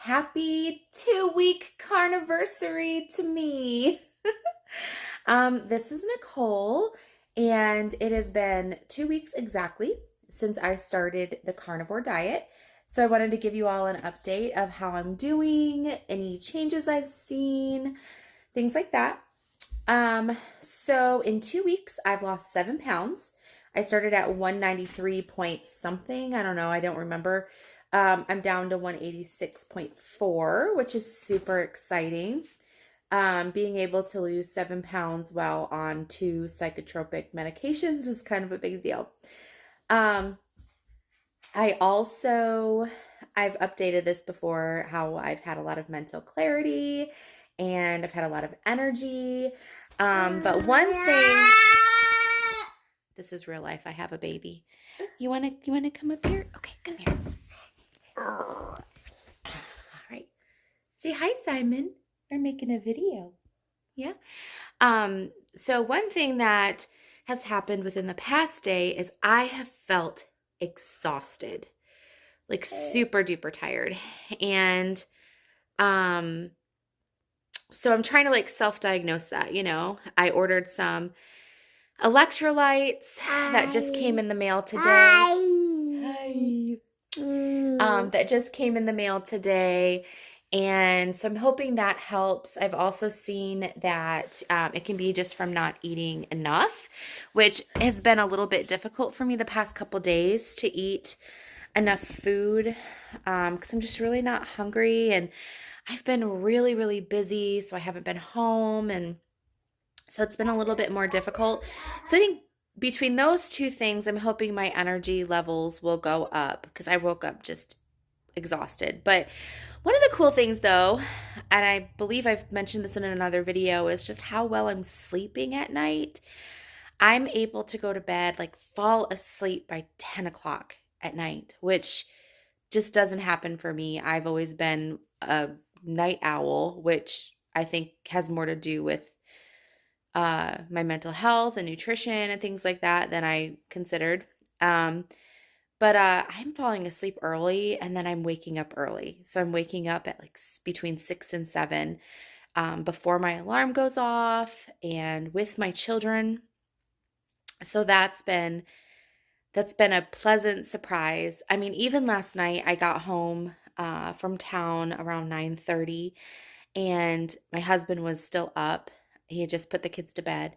Happy 2-week Carniversary to me. This is Nicole, and it has been 2 weeks exactly since I started the carnivore diet. So I wanted to give you all an update of how I'm doing, any changes I've seen, things like that. So in 2 weeks, I've lost 7 pounds. I started at 193 point something. I don't know. I don't remember. I'm down to 186.4, which is super exciting. Being able to lose 7 pounds while on two psychotropic medications is kind of a big deal. Um, I also, I've updated this before, how I've had a lot of mental clarity and I've had a lot of energy. But one thing, this is real life. I have a baby. You wanna come up here? Okay, come here. All right. Say hi, Simon. We're making a video. Yeah. So one thing that has happened within the past day is I have felt exhausted, like super duper tired. And um so I'm trying to like self-diagnose that, I ordered some electrolytes that just came in the mail today. Hi. That just came in the mail today. And so I'm hoping that helps. I've also seen that it can be just from not eating enough, which has been a little bit difficult for me the past couple days to eat enough food because I'm just really not hungry. And I've been really, really busy, so I haven't been home. And so it's been a little bit more difficult. So I think between those two things, I'm hoping my energy levels will go up because I woke up just exhausted. But one of the cool things though, and I believe I've mentioned this in another video, is just how well I'm sleeping at night. I'm able to go to bed, like fall asleep by 10 o'clock at night, which just doesn't happen for me. I've always been a night owl, which I think has more to do with my mental health and nutrition and things like that than I considered. But I'm falling asleep early and then I'm waking up early. So I'm waking up at like between 6 and 7 before my alarm goes off and with my children. So that's been a pleasant surprise. I mean, even last night I got home from town around 9:30 and my husband was still up. He had just put the kids to bed.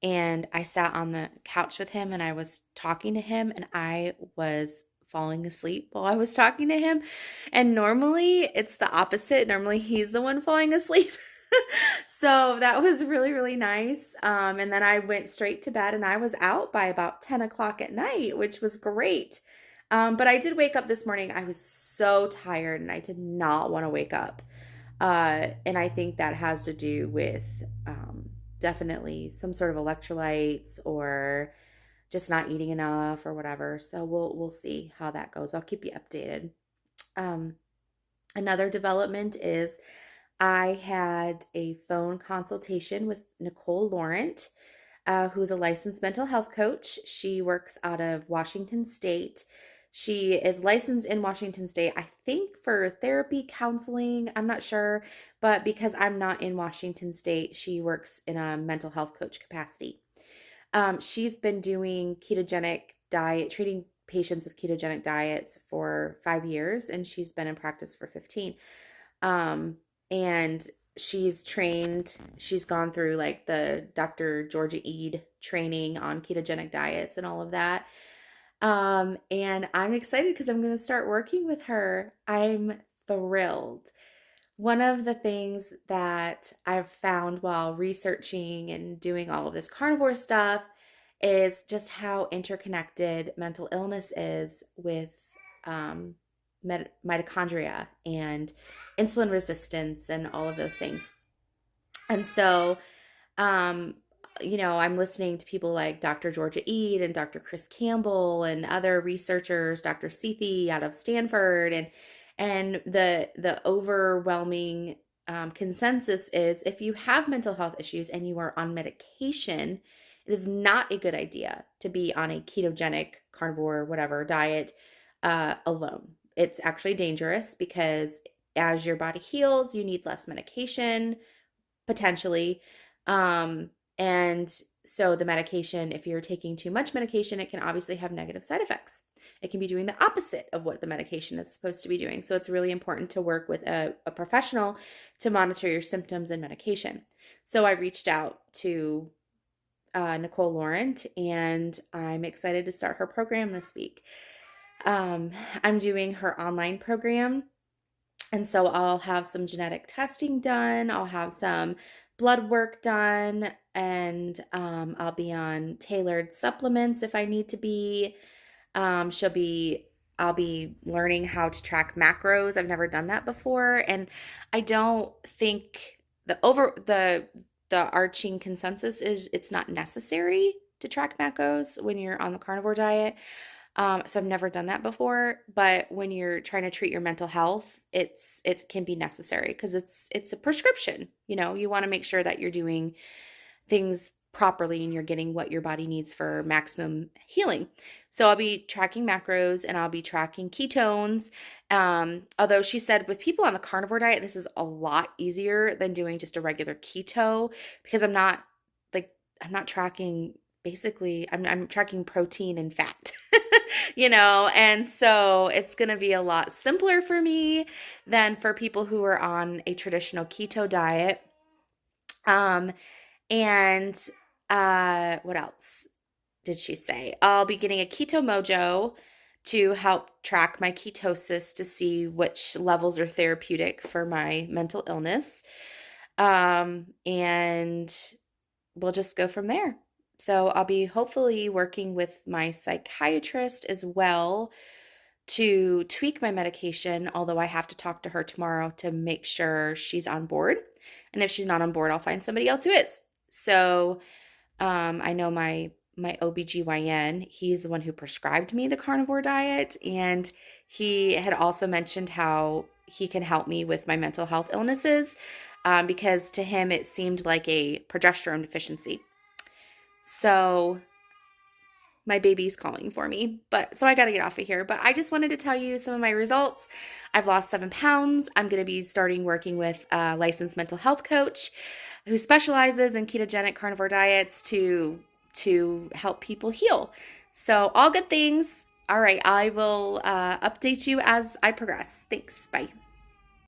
And I sat on the couch with him and I was talking to him and I was falling asleep while I was talking to him. And normally it's the opposite. Normally he's the one falling asleep. So that was really, really nice. And then I went straight to bed and I was out by about 10 o'clock at night, which was great. But I did wake up this morning. I was so tired and I did not want to wake up. And I think that has to do with definitely some sort of electrolytes or just not eating enough or whatever. So we'll see how that goes. I'll keep you updated. Another development is I had a phone consultation with Nicole Laurent, who's a licensed mental health coach. She works out of Washington State. She is licensed in Washington State, I think, for therapy, counseling. I'm not sure, but because I'm not in Washington State, she works in a mental health coach capacity. She's been doing ketogenic diet, treating patients with ketogenic diets for 5 years, and she's been in practice for 15. And she's gone through like the Dr. Georgia Ede training on ketogenic diets and all of that. And I'm excited because I'm going to start working with her. I'm thrilled. One of the things that I've found while researching and doing all of this carnivore stuff is just how interconnected mental illness is with mitochondria and insulin resistance and all of those things. And so, I'm listening to people like Dr. Georgia Ede and Dr. Chris Campbell and other researchers, Dr. Sethi out of Stanford, and the overwhelming consensus is if you have mental health issues and you are on medication, it is not a good idea to be on a ketogenic, carnivore, whatever diet alone. It's actually dangerous because as your body heals, you need less medication potentially. And so the medication, if you're taking too much medication, it can obviously have negative side effects. It can be doing the opposite of what the medication is supposed to be doing. So it's really important to work with a professional to monitor your symptoms and medication. So I reached out to Nicole Laurent, and I'm excited to start her program this week. I'm doing her online program, and so I'll have some genetic testing done. I'll have some blood work done, and I'll be on tailored supplements if I need to be. She'll be, I'll be learning how to track macros. I've never done that before, and I don't think the arching consensus is it's not necessary to track macros when you're on the carnivore diet. So I've never done that before, but when you're trying to treat your mental health, it can be necessary because it's a prescription. You want to make sure that you're doing things properly and you're getting what your body needs for maximum healing. So I'll be tracking macros and I'll be tracking ketones. Although she said with people on the carnivore diet, this is a lot easier than doing just a regular keto because I'm not tracking, basically I'm tracking protein and fat. And so it's going to be a lot simpler for me than for people who are on a traditional keto diet. And what else did she say? I'll be getting a Keto Mojo to help track my ketosis to see which levels are therapeutic for my mental illness. And we'll just go from there. So I'll be hopefully working with my psychiatrist as well to tweak my medication, although I have to talk to her tomorrow to make sure she's on board. And if she's not on board, I'll find somebody else who is. So I know my OBGYN, he's the one who prescribed me the carnivore diet, and he had also mentioned how he can help me with my mental health illnesses because to him it seemed like a progesterone deficiency. So my baby's calling for me, so I got to get off of here. But I just wanted to tell you some of my results. I've lost 7 pounds. I'm going to be starting working with a licensed mental health coach who specializes in ketogenic carnivore diets to help people heal. So all good things. All right, I will update you as I progress. Thanks. Bye.